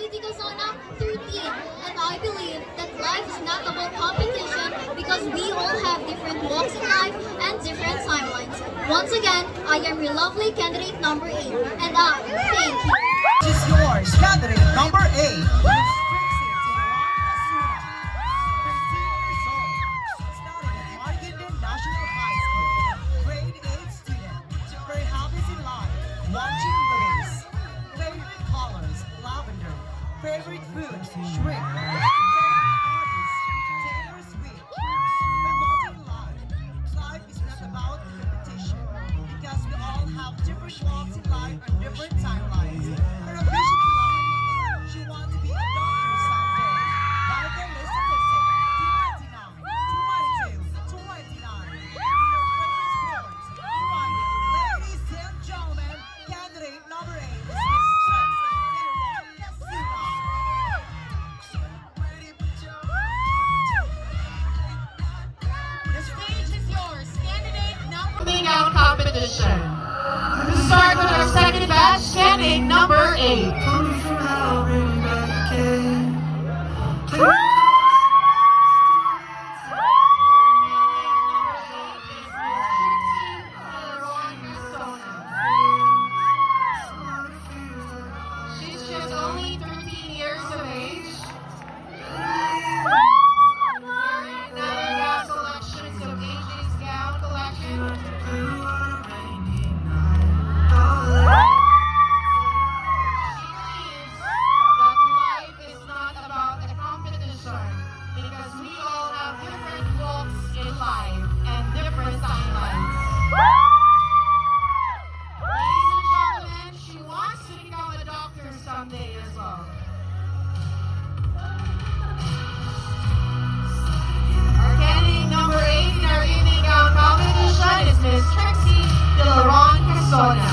City Casona 13. And I believe that life is not about competition because we all have different walks in life and different timelines. Once again, I am your lovely candidate number 8. And I thank you. This is yours, candidate number 8. Watching movies. Favorite colors, lavender. Favorite food, shrimp. Favorite artist, Taylor Swift. But not in life. Life is not about competition. Because we all have different walks in life and different timelines. Her ambition in life. She wants to be a doctor someday. Vital statistic, 299, 292, 299. Favorite sports, running. Ladies and gentlemen, candidate number 8 is Miss Jackson Leroy Casino. The stage is yours, candidate number Moving out competition. To start with our second batch, candidate number 8. She's just only 13 years of age. Wearing Naya selections of AJ's gown collection. That life is not about the competition because we all have different walks in life and different timelines. Ladies and gentlemen, she wants to become a doctor someday as well. Our candidate number 8 in our evening gown competition is Miss Trixie Delaron Casona.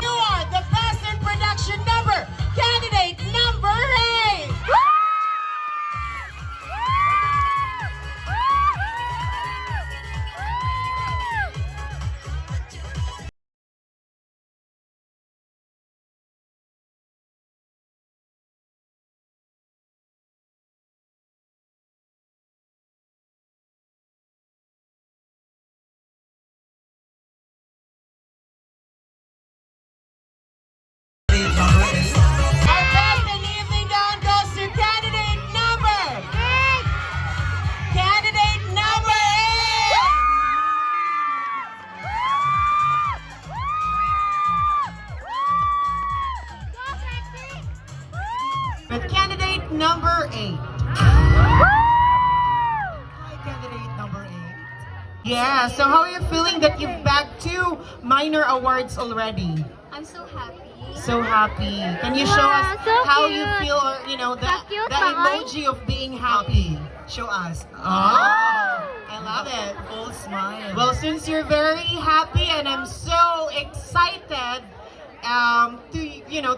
You are the best in production number, candidate number 8. Candidate number 8. Our best in evening gown goes to candidate number 8. Candidate number 8. With candidate number 8. Hi, candidate number 8. Yeah, so how are you feeling that you've bagged 2 minor awards already? I'm so happy. So happy. Can you show Wow, us so how cute. you feel, or you know, the cute, the Bye. emoji of being happy? Show us. Oh, I love it. Full smile. Well, since you're very happy and I'm so excited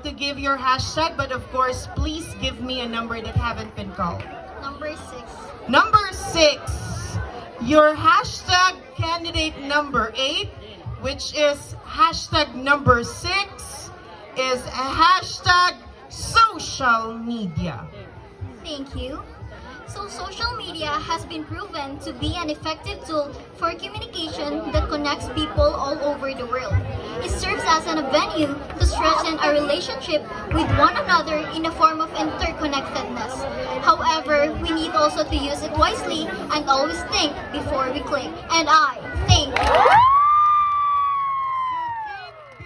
to give your hashtag, but of course, please give me a number that haven't been called. Number 6. Number 6, your hashtag candidate number 8, which is hashtag number 6, is a hashtag social media. Thank you. So social media has been proven to be an effective tool for communication that connects people all over the world. It serves as an avenue to strengthen a relationship with one another in a form of interconnectedness. However, we need also to use it wisely and always think before we click. And I thank you.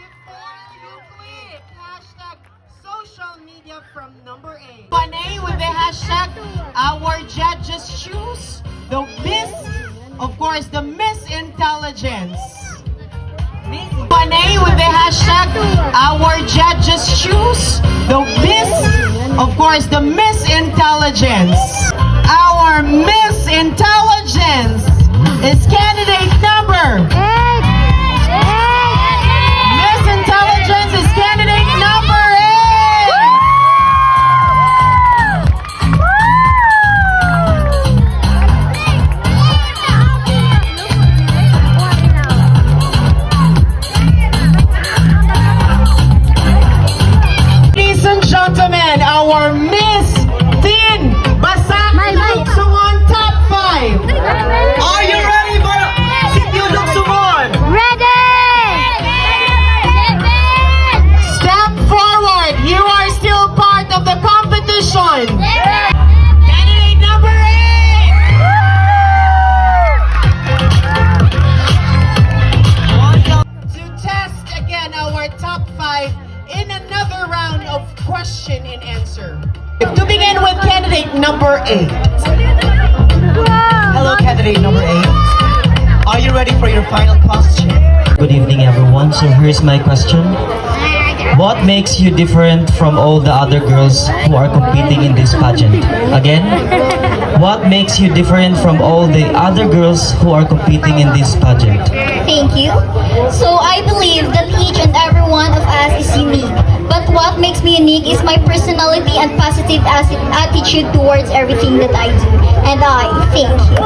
Before you click, hashtag social media from number 8. 1A with the hashtag our judges choose the Miss, of course, the Miss Intelligence. 1A with the hashtag our judges choose the Miss, of course, the Miss Intelligence. Our Miss Intelligence is candidate number 8. Miss Intelligence is candidate number 8. final question. Good evening, everyone. So here's my question. What makes you different from all the other girls who are competing in this pageant? Again, what makes you different from all the other girls who are competing in this pageant? Thank you. So I believe that each and every one of us is unique. But what makes me unique is my personality and positive attitude towards everything that I do. And I thank you.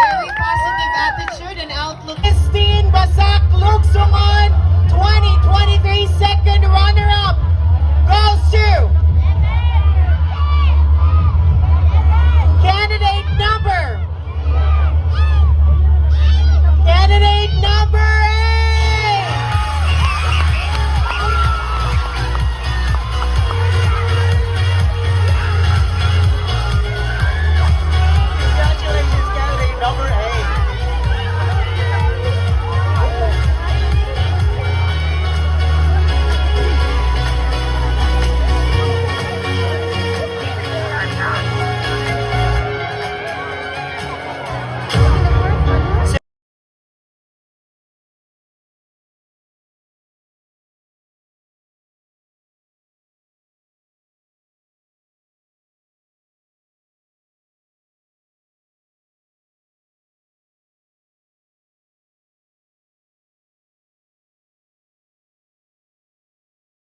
Very positive attitude and outlook. Christine Basak Lugsungon, 2023 second runner